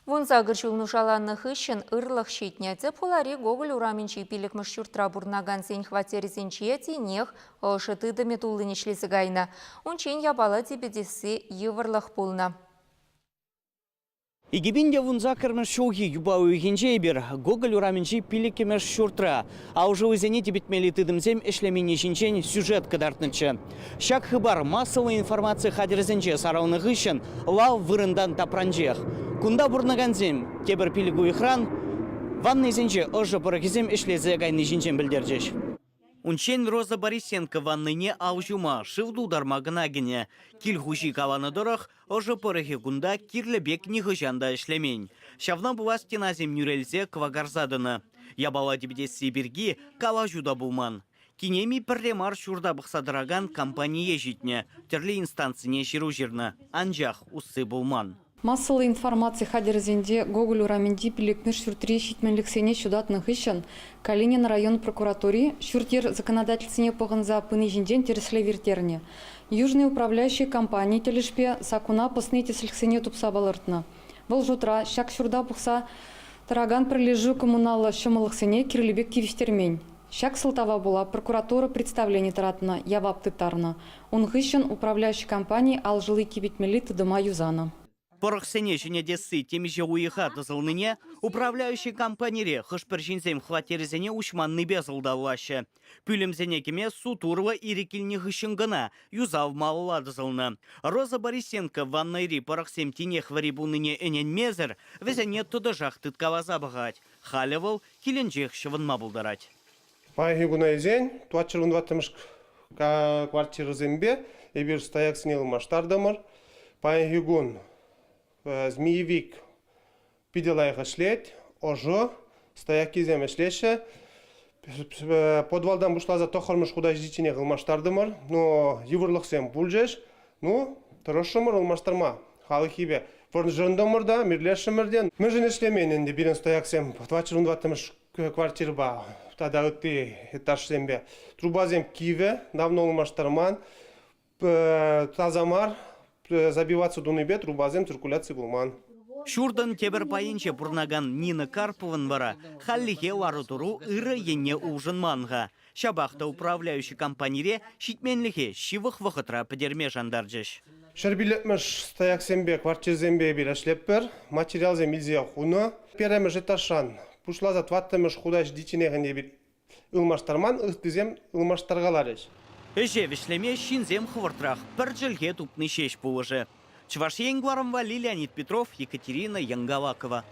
Вунса гырчулнушаланных ищен ырлых щитняцы полари гоголь ураменчи пилік мышчуртра бурнаган сень хватересенчие тенех шытыдами тулынешлесі гайна. Унчен ябала тибедесі еврлых пулна. Игибинде вунза кірміш шоуги юба уйгенже бер гоголь ураменчи пилік кемеш шуртра. А уже өзене дебетмели тыдымзем эшлемени шинчен сюжет кадартнычы. Шак хыбар массовая информация хадерзенче сарауны гыщен лав вырындан тапранжех. Кунда бурнаганзем тебір пилік уйхран, ванны зенче ожы поракизем эшлезе гайны шинчен білдердеш. Унчен Роза Борисенко ванныне аужума шывду дармагына гене. Кил хужи каваны дорах, ожы порахи кунда кирлебек нихыжанда эшлемень. Шавна була стеназем нүрелзе квагарзадыны. Ябала дебедесі бірге кава жуда булман. Кинеми пірлемар шурда бұқсадыраган компания житне. Терлі инстанцияне жиру жирны. Анжақ усы булман. Массовая информация хадерзенде Гоголь ураменди пиликны шуртри щитменліксене шудатных ищен Калинин район прокуратуре шуртер законодательсене пығынза пыны жинден тересле вертерне. Южный управляющий компании телешпе сакуна пысны тесліксене тупса балыртны. Бұл жутра шак шурда бұқса тараган прилежу коммуналы шымылықсене кирлебек кивистермень. Шак сылтава була прокуратура представление таратына явап тыптарына. Он ищен управляющий компании ал жылы кибитмели тыдыма юзана. Порохсене женедесі темеже уйыха дызылныне, управляющий компанире хышпіршінзем хватерезене ушманны безылдавлашы. Пүлімзене кеме су турлы ирекілні хышынгына, юзав малыла дызылны. Роза Борисенко ваннайри порохсем тенех варибуныне энен мезір, везене тұдыжақ тыткаваза бағать. Халевыл келенжех шывынма бұлдарать. Пайги гунайзен, туатчырын ватымыш квартиры зембе, ебір стаяк снелы маштардамыр. Пайги гун змеевик пиделайға шлет, ожо, стаяки зем шлеше, подвалдан бушлаза тохармыш худа ждичине ғылмаштардымыр, но еврлық сем бұлжеш, ну, тұрышымыр ғылмаштарма, халы хибе. Вұрын жындымырда, мирлешімірден, мы жын ешлеменінде бірін стаяк сем, твачырын ватымыш квартиры ба, тада үтті этаж сембе. Трубазем киве, давно ғылмаштарман, тазамар, забиваться дуныбе трубазем циркуляции булман. Шурдан тебір пайынче бурнаган Нина Карповын бара, халлихе ларутуру ыры ене ужын манға. Шабақта управляющий компанире шитменлихе шивых вақытра педерме жандаржыш. Шербилетмыш стаяк сембе, квартирзембе бирешлеппер, материал земильзе хуно, перемеш эташан, пушлаза тваттымыш худаш дичинегенде бир ылмаштарман, ықтызем ылмаштаргаларыш. Эже вишлеме шинзем хвыртрах, бір жылге тупны шеш бұлыжы. Чвашен Гларамва, Леонид Петров, Екатерина Янгавакова.